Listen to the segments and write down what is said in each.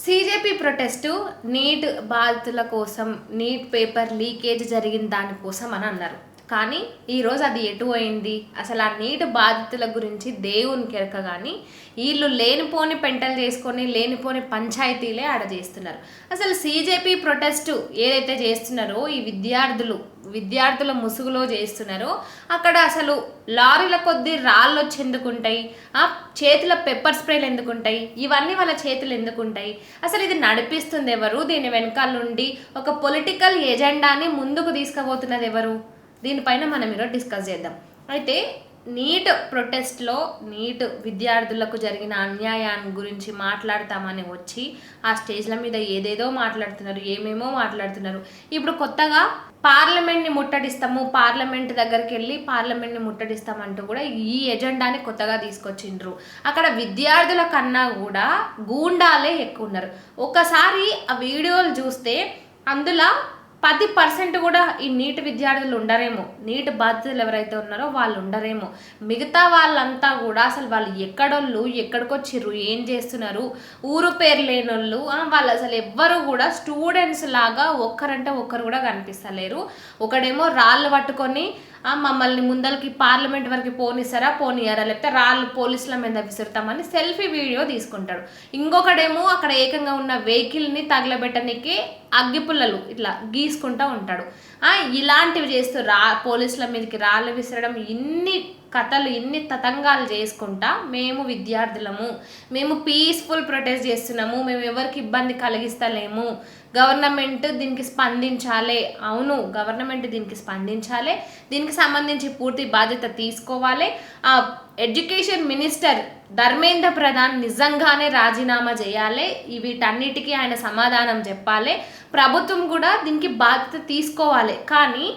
CJP ప్రొటెస్టు neat బాధితుల కోసం, neat paper leakage జరిగిన దానికోసం అని అన్నారు. కానీ ఈరోజు అది ఎటు అయింది? అసలు ఆ నీట్ బాధితుల గురించి దేవునికి ఎరక. కానీ వీళ్ళు లేనిపోని పెంటలు చేసుకొని లేనిపోని పంచాయతీలే ఆడ చేస్తున్నారు. అసలు సీజేపీ ప్రొటెస్టు ఏదైతే చేస్తున్నారో ఈ విద్యార్థుల ముసుగులో చేస్తున్నారో అక్కడ అసలు లారీల కొద్దీ రాళ్ళు వచ్చి ఎందుకుంటాయి? చేతిలో పెప్పర్ స్ప్రేలు ఎందుకుంటాయి? ఇవన్నీ వాళ్ళ చేతులు ఎందుకుంటాయి? అసలు ఇది నడిపిస్తుంది ఎవరు? దీని వెనకాల నుండి ఒక పొలిటికల్ ఎజెండాని ముందుకు తీసుకుపోతున్నది ఎవరు? దీనిపైన మనం ఈరోజు డిస్కస్ చేద్దాం. అయితే నీట్ ప్రొటెస్ట్లో నీట్ విద్యార్థులకు జరిగిన అన్యాయాన్ని గురించి మాట్లాడతామని వచ్చి ఆ స్టేజ్ల మీద ఏదేదో మాట్లాడుతున్నారు, ఏమేమో మాట్లాడుతున్నారు. ఇప్పుడు కొత్తగా పార్లమెంట్ని ముట్టడిస్తాము, పార్లమెంట్ దగ్గరికి వెళ్ళి పార్లమెంట్ని ముట్టడిస్తామంటూ కూడా ఈ ఎజెండాని కొత్తగా తీసుకొచ్చిండ్రు. అక్కడ విద్యార్థుల కన్నా కూడా గూండాలే ఎక్కువ ఉన్నారు. ఒకసారి ఆ వీడియోలు చూస్తే అందులో 10% కూడా ఈ నీట్ విద్యార్థులు ఉండరేమో, నీట్ బాధితులు ఎవరైతే ఉన్నారో వాళ్ళు ఉండరేమో. మిగతా వాళ్ళంతా కూడా అసలు వాళ్ళు ఎక్కడోళ్ళు, ఎక్కడికొచ్చిర్రు, ఏం చేస్తున్నారు, ఊరు పేరు లేనోళ్ళు, వాళ్ళు అసలు ఎవ్వరు కూడా స్టూడెంట్స్ లాగా ఒక్కరంటే ఒక్కరు కూడా కనిపిస్తలేరు. ఒకడేమో రాళ్ళు పట్టుకొని మమ్మల్ని ముందరికి పార్లమెంట్ వరకు పోనిస్తారా, పోనీయారా, లేకపోతే రాళ్ళు పోలీసుల మీద విసురుతామని సెల్ఫీ వీడియో తీసుకుంటాడు. ఇంకొకడేమో అక్కడ ఏకంగా ఉన్న వెహికల్ని తగలబెట్టడానికి అగ్గిపుల్లలు ఇట్లా గీసుకుంటూ ఉంటాడు. ఇలాంటివి చేస్తూ పోలీసుల మీదకి రాళ్ళు విసరడం, ఇన్ని కథలు, ఇన్ని తతంగాలు చేసుకుంటా మేము విద్యార్థులము, మేము పీస్ఫుల్ ప్రొటెస్ట్ చేస్తున్నాము, మేము ఎవరికి ఇబ్బంది కలిగిస్తలేము, గవర్నమెంట్ దీనికి స్పందించాలి. అవును, గవర్నమెంట్ దీనికి స్పందించాలి, దీనికి సంబంధించి పూర్తి బాధ్యత తీసుకోవాలి. ఎడ్యుకేషన్ మినిస్టర్ ధర్మేంద్ర ప్రధాన్ నిజంగానే రాజీనామా చేయాలి, వీటన్నిటికీ ఆయన సమాధానం చెప్పాలి, ప్రభుత్వం కూడా దీనికి బాధ్యత తీసుకోవాలి. కానీ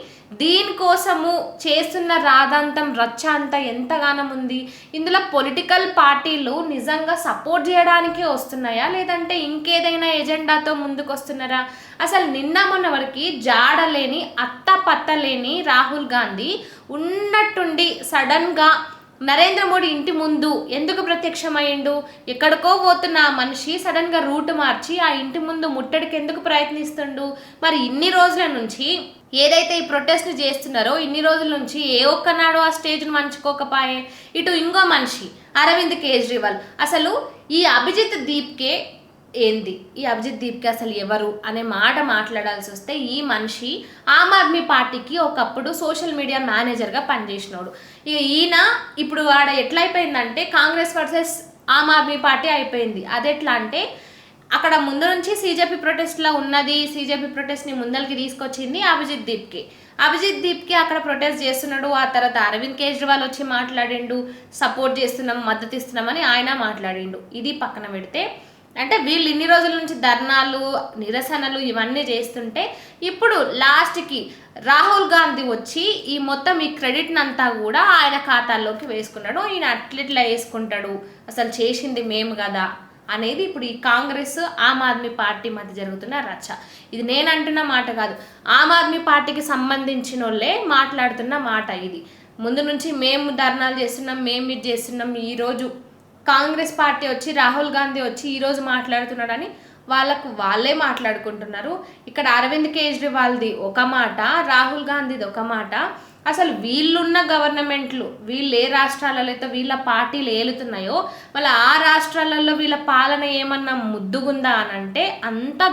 దీనికోసము చేస్తున్న రాధాంతం రచ్చ అంతా ఎంతగానం ఉంది. ఇందులో పొలిటికల్ పార్టీలు నిజంగా సపోర్ట్ చేయడానికే వస్తున్నాయా, లేదంటే ఇంకేదైనా ఎజెండాతో ముందుకు వస్తున్నారా? అసలు నిన్న మొన్న వరకు జాడలేని అత్తపత్తలేని రాహుల్ గాంధీ ఉన్నట్టుండి సడన్గా నరేంద్ర మోడీ ఇంటి ముందు ఎందుకు ప్రత్యక్షమైండు? ఎక్కడికో పోతున్న ఆ మనిషి సడన్గా రూట్ మార్చి ఆ ఇంటి ముందు ముట్టడికి ఎందుకు ప్రయత్నిస్తుండు? మరి ఇన్ని రోజుల నుంచి ఏదైతే ఈ ప్రొటెస్ట్ చేస్తున్నారో ఇన్ని రోజుల నుంచి ఏ ఒక్కనాడు ఆ స్టేజ్ను మంచుకోకపోయే. ఇటు ఇంకో మనిషి అరవింద్ కేజ్రీవాల్, అసలు ఈ అభిజిత్ దీప్కే ఏంది, ఈ అభిజిత్ దీప్కే అసలు ఎవరు అనే మాట మాట్లాడాల్సి వస్తే, ఈ మనిషి ఆమ్ ఆద్మీ పార్టీకి ఒకప్పుడు సోషల్ మీడియా మేనేజర్గా పనిచేసినాడు. ఈయన ఇప్పుడు ఆడ ఎట్లయిపోయిందంటే కాంగ్రెస్ వర్సెస్ ఆమ్ ఆద్మీ పార్టీ అయిపోయింది. అది ఎట్లా అంటే అక్కడ ముందు నుంచి సీజేపీ ప్రొటెస్ట్లో ఉన్నది, సీజేపీ ప్రొటెస్ట్ని ముందరికి తీసుకొచ్చింది అభిజిత్ దీప్కి అక్కడ ప్రొటెస్ట్ చేస్తున్నాడు. ఆ తర్వాత అరవింద్ కేజ్రీవాల్ వచ్చి మాట్లాడిండు, సపోర్ట్ చేస్తున్నాం, మద్దతు ఇస్తున్నామని ఆయన మాట్లాడిండు. ఇది పక్కన పెడితే, అంటే వీళ్ళు ఇన్ని రోజుల నుంచి ధర్నాలు, నిరసనలు ఇవన్నీ చేస్తుంటే ఇప్పుడు లాస్ట్కి రాహుల్ గాంధీ వచ్చి ఈ మొత్తం ఈ క్రెడిట్ని అంతా కూడా ఆయన ఖాతాల్లోకి వేసుకున్నాడు. ఈయన అట్లెట్లా వేసుకుంటాడు, అసలు చేసింది మేము కదా అనేది ఇప్పుడు ఈ కాంగ్రెస్ ఆమ్ ఆద్మీ పార్టీ మధ్య జరుగుతున్న రచ్చ. ఇది నేను అంటున్న మాట కాదు, ఆమ్ ఆద్మీ పార్టీకి సంబంధించిన వాళ్ళే మాట్లాడుతున్న మాట ఇది. ముందు నుంచి మేము ధర్నాలు చేస్తున్నాం, మేము ఇది చేస్తున్నాం, ఈరోజు కాంగ్రెస్ పార్టీ వచ్చి రాహుల్ గాంధీ వచ్చి ఈరోజు మాట్లాడుతున్నాడని వాళ్ళే మాట్లాడుకుంటున్నారు. ఇక్కడ అరవింద్ కేజ్రీవాల్ది ఒక మాట, రాహుల్ గాంధీది ఒక మాట. అసలు వీళ్ళున్న గవర్నమెంట్లు, వీళ్ళు ఏ రాష్ట్రాలలో అయితే వీళ్ళ పార్టీలు ఏలుతున్నాయో మళ్ళీ ఆ రాష్ట్రాలలో వీళ్ళ పాలన ఏమన్నా ముద్దుగుందా అని అంటే అంతా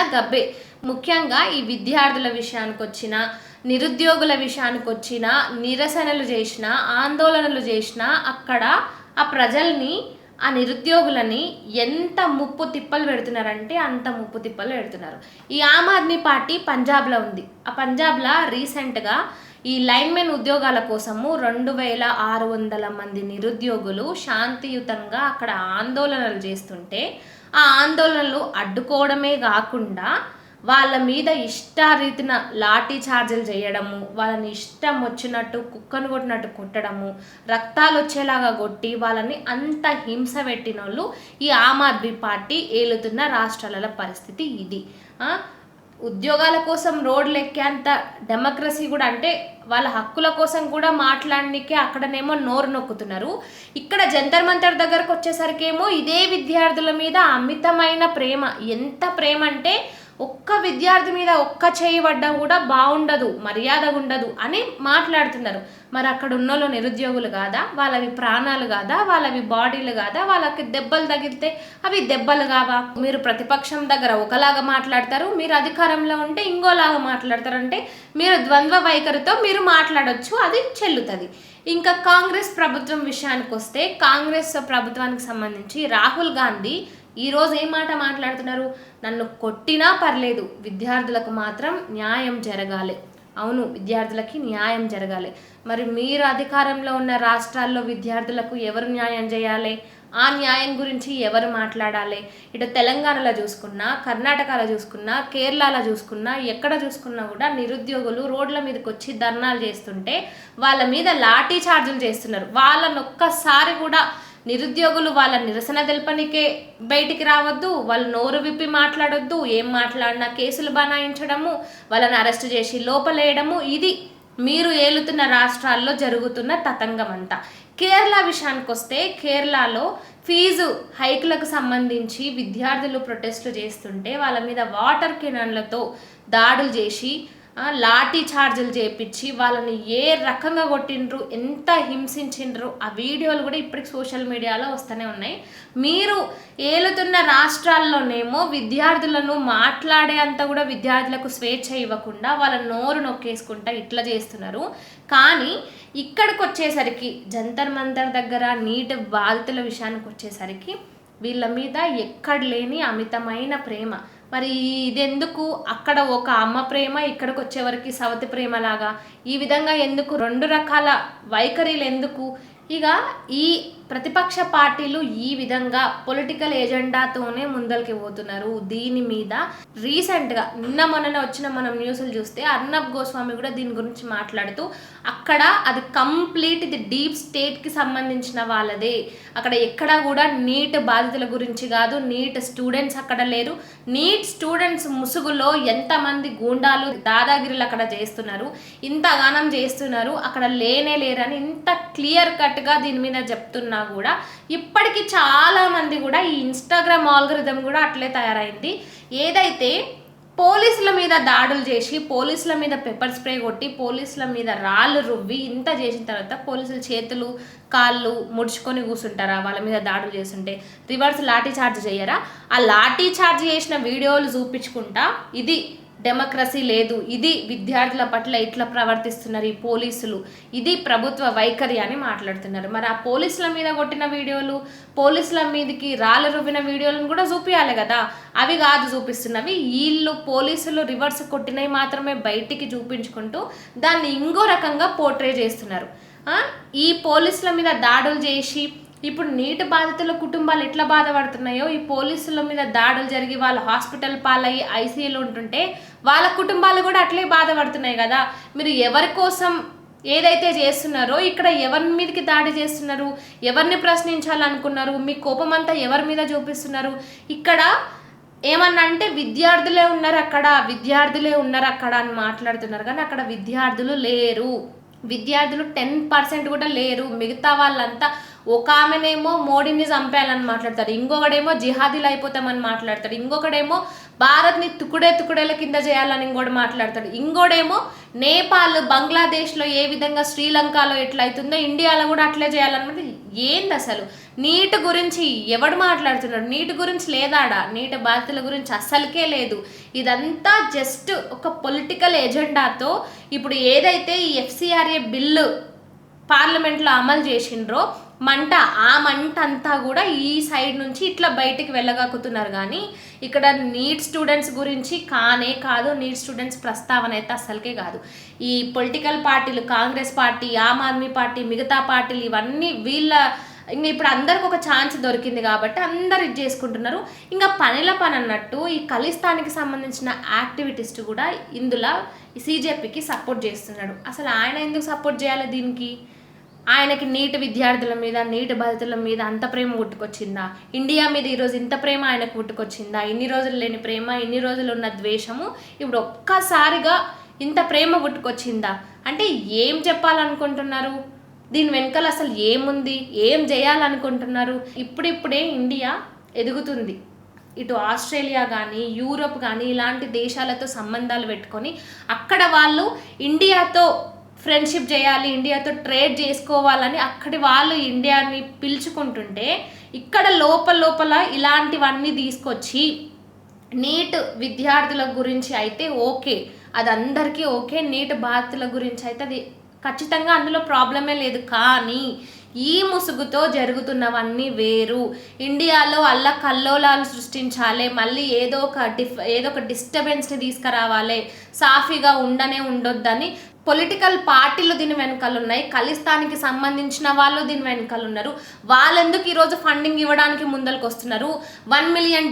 గబ్బే. ముఖ్యంగా ఈ విద్యార్థుల విషయానికి వచ్చిన, నిరుద్యోగుల విషయానికి వచ్చిన, నిరసనలు చేసిన, ఆందోళనలు చేసిన అక్కడ ఆ ప్రజల్ని, ఆ నిరుద్యోగులని ఎంత ముప్పు తిప్పలు పెడుతున్నారంటే అంత ముప్పు తిప్పలు పెడుతున్నారు. ఈ ఆమ్ ఆద్మీ పార్టీ పంజాబ్లో ఉంది. ఆ పంజాబ్లో రీసెంట్గా ఈ లైన్మెన్ ఉద్యోగాల కోసము 2600 మంది నిరుద్యోగులు శాంతియుతంగా అక్కడ ఆందోళనలు చేస్తుంటే ఆ ఆందోళనలు అడ్డుకోవడమే కాకుండా వాళ్ళ మీద ఇష్టారీతిన లాఠీ చార్జీలు చేయడము, వాళ్ళని ఇష్టం వచ్చినట్టు కుక్కను కొట్టినట్టు కొట్టడము, రక్తాలు వచ్చేలాగా కొట్టి వాళ్ళని అంత హింస పెట్టిన వాళ్ళు ఈ ఆమ్ ఆద్మీ పార్టీ ఏలుతున్న రాష్ట్రాల పరిస్థితి ఇది. ఉద్యోగాల కోసం రోడ్లు ఎక్కేంత డెమోక్రసీ కూడా, అంటే వాళ్ళ హక్కుల కోసం కూడా మాట్లాడనికే అక్కడనేమో నోరు నొక్కుతున్నారు. ఇక్కడ జంతర్ మంతర్ దగ్గరకు వచ్చేసరికేమో ఇదే విద్యార్థుల మీద అమితమైన ప్రేమ. ఎంత ప్రేమ అంటే ఒక్క విద్యార్థి మీద ఒక్క చేయి పడ్డా కూడా బాగుండదు, మర్యాద ఉండదు అని మాట్లాడుతున్నారు. మరి అక్కడ ఉన్నోళ్ళు నిరుద్యోగులు కాదా? వాళ్ళవి ప్రాణాలు కాదా? వాళ్ళవి బాడీలు కాదా? వాళ్ళకి దెబ్బలు తగిలితే అవి దెబ్బలు కావా? మీరు ప్రతిపక్షం దగ్గర ఒకలాగా మాట్లాడతారు, మీరు అధికారంలో ఉంటే ఇంకోలాగా మాట్లాడతారు. అంటే మీరు ద్వంద్వ వైఖరితో మీరు మాట్లాడొచ్చు, అది చెల్లుతుంది. ఇంకా కాంగ్రెస్ ప్రభుత్వం విషయానికి వస్తే, కాంగ్రెస్ ప్రభుత్వానికి సంబంధించి రాహుల్ గాంధీ ఈరోజు ఏం మాట మాట్లాడుతున్నారు? నన్ను కొట్టినా పర్లేదు, విద్యార్థులకు మాత్రం న్యాయం జరగాలి. అవును, విద్యార్థులకి న్యాయం జరగాలి. మరి మీరు అధికారంలో ఉన్న రాష్ట్రాల్లో విద్యార్థులకు ఎవరు న్యాయం చేయాలి? ఆ న్యాయం గురించి ఎవరు మాట్లాడాలి? ఇటు తెలంగాణలో చూసుకున్నా, కర్ణాటకలో చూసుకున్నా, కేరళలో చూసుకున్నా, ఎక్కడ చూసుకున్నా కూడా నిరుద్యోగులు రోడ్ల మీదకి వచ్చి ధర్నాలు చేస్తుంటే వాళ్ళ మీద లాఠీ చార్జీలు చేస్తున్నారు. వాళ్ళని ఒక్కసారి కూడా నిరుద్యోగులు వాళ్ళ నిరసన తెలపనికే బయటికి రావద్దు, వాళ్ళు నోరు విప్పి మాట్లాడొద్దు, ఏం మాట్లాడినా కేసులు బనాయించడము, వాళ్ళని అరెస్ట్ చేసి లోపలేయడము, ఇది మీరు ఏలుతున్న రాష్ట్రాల్లో జరుగుతున్న తతంగం అంతా. కేరళ విషయానికి వస్తే, కేరళలో ఫీజు హైకులకు సంబంధించి విద్యార్థులు ప్రొటెస్టులు చేస్తుంటే వాళ్ళ మీద వాటర్ కెనాన్లతో దాడులు చేసి లాఠీ చార్జీలు చేపించి వాళ్ళని ఏ రకంగా కొట్టిండ్రు, ఎంత హింసించిండ్రు, ఆ వీడియోలు కూడా ఇప్పటికి సోషల్ మీడియాలో వస్తూనే ఉన్నాయి. మీరు ఏలుతున్న రాష్ట్రాల్లోనేమో విద్యార్థులను మాట్లాడే అంత కూడా విద్యార్థులకు స్వేచ్ఛ ఇవ్వకుండా వాళ్ళ నోరు నొక్కేసుకుంటా ఇట్లా చేస్తున్నారు. కానీ ఇక్కడికి వచ్చేసరికి జంతర్ మంతర్ దగ్గర నీటి బాధితుల విషయానికి వచ్చేసరికి వీళ్ళ మీద ఎక్కడ లేని అమితమైన ప్రేమ. మరి ఇదెందుకు? అక్కడ ఒక అమ్మ ప్రేమ, ఇక్కడికి వచ్చేవరకు సవతి ప్రేమలాగా ఈ విధంగా ఎందుకు? రెండు రకాల వైఖరిలు ఎందుకు? ఇక ఈ ప్రతిపక్ష పార్టీలు ఈ విధంగా పొలిటికల్ ఎజెండాతోనే ముందరికి పోతున్నారు. దీని మీద రీసెంట్గా నిన్న మొన్న వచ్చిన మనం న్యూస్లు చూస్తే అర్నబ్ గోస్వామి కూడా దీని గురించి మాట్లాడుతూ, అక్కడ అది కంప్లీట్ ఇది డీప్ స్టేట్కి సంబంధించిన వాళ్ళదే, అక్కడ ఎక్కడ కూడా నీట్ బాధితుల గురించి కాదు, నీట్ స్టూడెంట్స్ అక్కడ లేరు, నీట్ స్టూడెంట్స్ ముసుగులో ఎంతమంది గూండాలు దాదాగిరిలు అక్కడ చేస్తున్నారు, ఇంతగానం చేస్తున్నారు, అక్కడ లేనే లేరని ఇంత క్లియర్ కట్గా దీని మీద చెప్తున్నారు. కూడా ఇప్పటికీ చాలా మంది కూడా ఈ ఇన్స్టాగ్రామ్ ఆల్గరిథం కూడా అట్లే తయారైంది. ఏదైతే పోలీసుల మీద దాడులు చేసి, పోలీసుల మీద పెప్పర్ స్ప్రే కొట్టి, పోలీసుల మీద రాళ్ళు రువ్వి ఇంత చేసిన తర్వాత పోలీసులు చేతులు కాళ్ళు ముడుచుకొని కూర్చుంటారా? వాళ్ళ మీద దాడులు చేస్తుంటే రివర్స్ లాఠీ చార్జ్ చేయరా? ఆ లాఠీ చార్జ్ చేసిన వీడియోలు చూపించుకుంటా ఇది డెమోక్రసీ లేదు, ఇది విద్యార్థుల పట్ల ఇట్లా ప్రవర్తిస్తున్నారు ఈ పోలీసులు, ఇది ప్రభుత్వ వైఖరి అని మాట్లాడుతున్నారు. మరి ఆ పోలీసుల మీద కొట్టిన వీడియోలు, పోలీసుల మీదకి రాళ్ళు రువ్విన వీడియోలను కూడా చూపించాలి కదా, అవి కాదు చూపిస్తున్నవి. వీళ్ళు పోలీసులు రివర్స్ కొట్టినవి మాత్రమే బయటికి చూపించుకుంటూ దాన్ని ఇంకో రకంగా పోర్ట్రే చేస్తున్నారు. ఈ పోలీసుల మీద దాడులు చేసి ఇప్పుడు నీటి బాధితుల కుటుంబాలు ఎట్లా బాధపడుతున్నాయో, ఈ పోలీసుల మీద దాడులు జరిగి వాళ్ళ హాస్పిటల్ పాలయ్యి ఐసీయూలో ఉంటుంటే వాళ్ళ కుటుంబాలు కూడా అట్లే బాధపడుతున్నాయి కదా. మీరు ఎవరి కోసం ఏదైతే చేస్తున్నారో ఇక్కడ ఎవరి మీదకి దాడి చేస్తున్నారు, ఎవరిని ప్రశ్నించాలనుకున్నారు, మీ కోపం అంతా ఎవరి మీద చూపిస్తున్నారు? ఇక్కడ ఏమన్నా అంటే విద్యార్థులే ఉన్నారు అక్కడ, విద్యార్థులే ఉన్నారు అక్కడ అని మాట్లాడుతున్నారు, కానీ అక్కడ విద్యార్థులు లేరు. విద్యార్థులు 10% కూడా లేరు. మిగతా వాళ్ళంతా, ఒక ఆమెనేమో మోడీని చంపేయాలని మాట్లాడతారు, ఇంకొకడేమో జిహాదీలు అయిపోతామని మాట్లాడతాడు, ఇంకొకడేమో భారత్ని తుకుడేల కింద చేయాలని ఇంకోటి మాట్లాడతాడు, ఇంకోడేమో నేపాల్ బంగ్లాదేశ్లో ఏ విధంగా శ్రీలంకలో ఎట్లయితుందో ఇండియాలో కూడా అట్లే చేయాలన్నమాట. ఏంది అసలు? నీటి గురించి ఎవడు మాట్లాడుతున్నాడు? నీటి గురించి లేదాడా? నీటి బాధితుల గురించి అస్సలకే లేదు. ఇదంతా జస్ట్ ఒక పొలిటికల్ ఎజెండాతో ఇప్పుడు ఏదైతే ఈ FCRA బిల్లు పార్లమెంట్లో అమలు చేసిండ్రో ఆ మంట అంతా కూడా ఈ సైడ్ నుంచి ఇట్లా బయటికి వెళ్ళగక్కుతున్నారు. కానీ ఇక్కడ నీట్ స్టూడెంట్స్ గురించి కాదు, నీట్ స్టూడెంట్స్ ప్రస్తావన అయితే అస్సలకే కాదు. ఈ పొలిటికల్ పార్టీలు, కాంగ్రెస్ పార్టీ, ఆమ్ ఆద్మీ పార్టీ, మిగతా పార్టీలు, ఇవన్నీ ఇంకా ఇప్పుడు అందరికి ఒక ఛాన్స్ దొరికింది కాబట్టి అందరు ఇది చేసుకుంటున్నారు. ఇంకా పని అన్నట్టు ఈ ఖలిస్తాన్కి సంబంధించిన యాక్టివిటిస్ట్ కూడా ఇందులో CJPకి సపోర్ట్ చేస్తున్నాడు. అసలు ఆయన ఎందుకు సపోర్ట్ చేయాలి దీనికి? ఆయనకి నీట్ విద్యార్థుల మీద నీట్ బాధితుల మీద అంత ప్రేమ పుట్టుకొచ్చిందా? ఇండియా మీద ఈరోజు ఇంత ప్రేమ ఆయనకు పుట్టుకొచ్చిందా? ఇన్ని రోజులు లేని ప్రేమ, ఇన్ని రోజులు ఉన్న ద్వేషము ఇప్పుడు ఒక్కసారిగా ఇంత ప్రేమ పుట్టుకొచ్చిందా? అంటే ఏం చెప్పాలనుకుంటున్నారు? దీని వెనకాల అసలు ఏముంది? ఏం చేయాలనుకుంటున్నారు? ఇప్పుడిప్పుడే ఇండియా ఎదుగుతుంది. ఇటు ఆస్ట్రేలియా కానీ యూరోప్ కానీ ఇలాంటి దేశాలతో సంబంధాలు పెట్టుకొని అక్కడ వాళ్ళు ఇండియాతో ఫ్రెండ్షిప్ చేయాలి, ఇండియాతో ట్రేడ్ చేసుకోవాలని అక్కడి వాళ్ళు ఇండియాని పిలుచుకుంటుంటే ఇక్కడ లోపల ఇలాంటివన్నీ తీసుకొచ్చి నీట్ విద్యార్థుల గురించి అయితే ఓకే, అది అందరికీ ఓకే, నీట్ బాధితుల గురించి అయితే అది ఖచ్చితంగా అందులో ప్రాబ్లమే లేదు. కానీ ఈ ముసుగుతో జరుగుతున్నవన్నీ వేరు. ఇండియాలో కల్లోలాలు సృష్టించాలి, మళ్ళీ ఏదో ఒక డిస్టర్బెన్స్ని తీసుకురావాలి, సాఫీగా ఉండొద్దని పొలిటికల్ పార్టీలు దీని వెనకాల ఉన్నాయి, ఖలిస్తానికి సంబంధించిన వాళ్ళు దీని వెనకాల ఉన్నారు. వాళ్ళెందుకు ఈరోజు ఫండింగ్ ఇవ్వడానికి ముందరకు వస్తున్నారు? $1 మిలియన్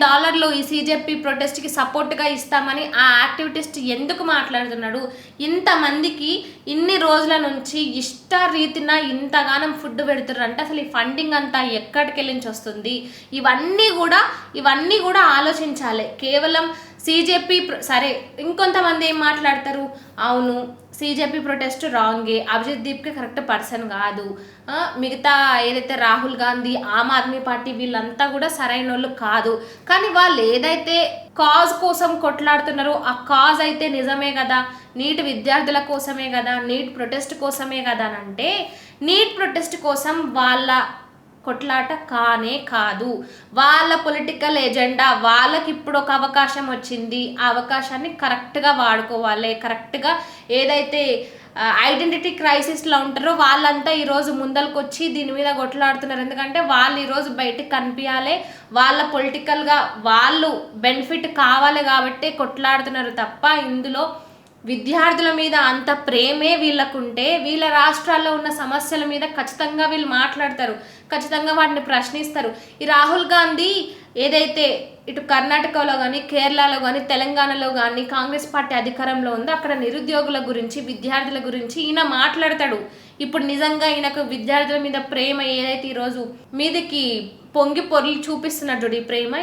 ఈ సీజేపీ ప్రొటెస్ట్కి సపోర్ట్గా ఇస్తామని ఆ యాక్టివిటిస్ట్ ఎందుకు మాట్లాడుతున్నాడు? ఇంతమందికి ఇన్ని రోజుల నుంచి ఇష్టరీతిన ఇంతగానం ఫుడ్ పెడుతున్నారు అంటే అసలు ఈ ఫండింగ్ అంతా ఎక్కడికి వెళ్ళించి వస్తుంది? ఇవన్నీ కూడా ఆలోచించాలి. కేవలం సీజేపీ సరే, ఇంకొంతమంది ఏం మాట్లాడతారు, అవును సీజేపీ ప్రొటెస్ట్ రాంగే, అభిజిత్ దీప్కి కరెక్ట్ పర్సన్ కాదు, మిగతా ఏదైతే రాహుల్ గాంధీ, ఆమ్ ఆద్మీ పార్టీ వీళ్ళంతా కూడా సరైన వాళ్ళు కాదు. కానీ వాళ్ళు ఏదైతే కాజ్ కోసం కొట్లాడుతున్నారో ఆ కాజ్ అయితే నిజమే కదా, నీట్ విద్యార్థుల కోసమే కదా, నీట్ ప్రొటెస్ట్ కోసమే కదా అని అంటే నీట్ ప్రొటెస్ట్ కోసం వాళ్ళ కొట్లాట కానే కాదు. వాళ్ళ పొలిటికల్ ఎజెండా, వాళ్ళకి ఇప్పుడు ఒక అవకాశం వచ్చింది, ఆ అవకాశాన్ని కరెక్ట్గా వాడుకోవాలి. కరెక్ట్గా ఏదైతే ఐడెంటిటీ క్రైసిస్లో ఉంటారో వాళ్ళంతా ఈరోజు ముందరకు వచ్చి దీని మీద కొట్లాడుతున్నారు. ఎందుకంటే వాళ్ళు ఈరోజు బయటకు కనిపించాలి, వాళ్ళ పొలిటికల్గా వాళ్ళు బెనిఫిట్ కావాలి కాబట్టి కొట్లాడుతున్నారు తప్ప ఇందులో విద్యార్థుల మీద అంత ప్రేమే వీళ్ళకుంటే వీళ్ళ రాష్ట్రాల్లో ఉన్న సమస్యల మీద ఖచ్చితంగా వీళ్ళు మాట్లాడతారు, ఖచ్చితంగా వాటిని ప్రశ్నిస్తారు. ఈ రాహుల్ గాంధీ ఏదైతే ఇటు కర్ణాటకలో కానీ కేరళలో కానీ తెలంగాణలో కానీ కాంగ్రెస్ పార్టీ అధికారంలో ఉందో అక్కడ నిరుద్యోగుల గురించి విద్యార్థుల గురించి ఈయన మాట్లాడతాడు. ఇప్పుడు నిజంగా ఈయనకు విద్యార్థుల మీద ప్రేమ ఏదైతే ఈరోజు మీదకి పొంగి పొర్లి చూపిస్తున్నట్టు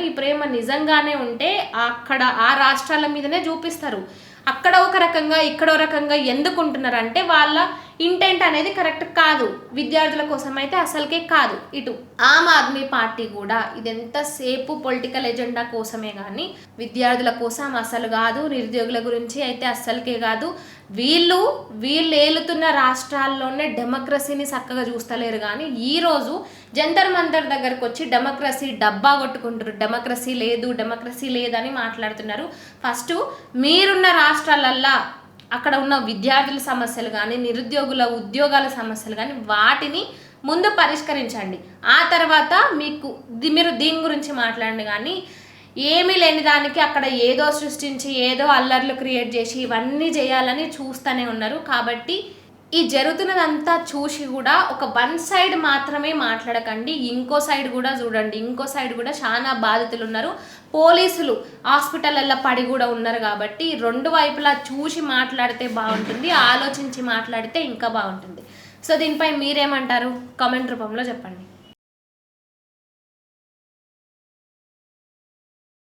ఈ ప్రేమ నిజంగానే ఉంటే అక్కడ ఆ రాష్ట్రాల మీదనే చూపిస్తారు. అక్కడ ఒక రకంగా ఇక్కడ ఒక రకంగా ఎందుకు ఉంటున్నారంటే వాళ్ళ ఇంటెంట్ అనేది కరెక్ట్ కాదు, విద్యార్థుల కోసం అయితే అసలుకే కాదు. ఇటు ఆమ్ ఆద్మీ పార్టీ కూడా ఇదెంతసేపు పొలిటికల్ ఎజెండా కోసమే కానీ విద్యార్థుల కోసం అసలు కాదు, నిరుద్యోగుల గురించి అయితే అస్సలకే కాదు. వీళ్ళు ఏలుతున్న రాష్ట్రాల్లోనే డెమోక్రసీని చక్కగా చూస్తలేరు. కానీ ఈరోజు జంతర్ మంతర్ దగ్గరకు వచ్చి డెమోక్రసీ డబ్బా కొట్టుకుంటారు, డెమోక్రసీ లేదని మాట్లాడుతున్నారు. ఫస్ట్ మీరున్న రాష్ట్రాలల్లా అక్కడ ఉన్న విద్యార్థుల సమస్యలు కానీ నిరుద్యోగుల ఉద్యోగాల సమస్యలు కానీ వాటిని ముందు పరిష్కరించండి. ఆ తర్వాత మీరు దీని గురించి మాట్లాడండి. కానీ ఏమీ లేని దానికి అక్కడ ఏదో సృష్టించి ఏదో అల్లర్లు క్రియేట్ చేసి ఇవన్నీ చేయాలని చూస్తూనే ఉన్నారు. కాబట్టి ఈ జరుగుతున్నదంతా చూసి కూడా ఒక వన్ సైడ్ మాత్రమే మాట్లాడకండి, ఇంకో సైడ్ కూడా చూడండి. ఇంకో సైడ్ కూడా చాలా బాధితులు ఉన్నారు, పోలీసులు హాస్పిటల్లో పడి కూడా ఉన్నారు. కాబట్టి రెండు వైపులా చూసి మాట్లాడితే బాగుంటుంది, ఆలోచించి మాట్లాడితే ఇంకా బాగుంటుంది. సో దీనిపై మీరేమంటారు? కామెంట్ రూపంలో చెప్పండి.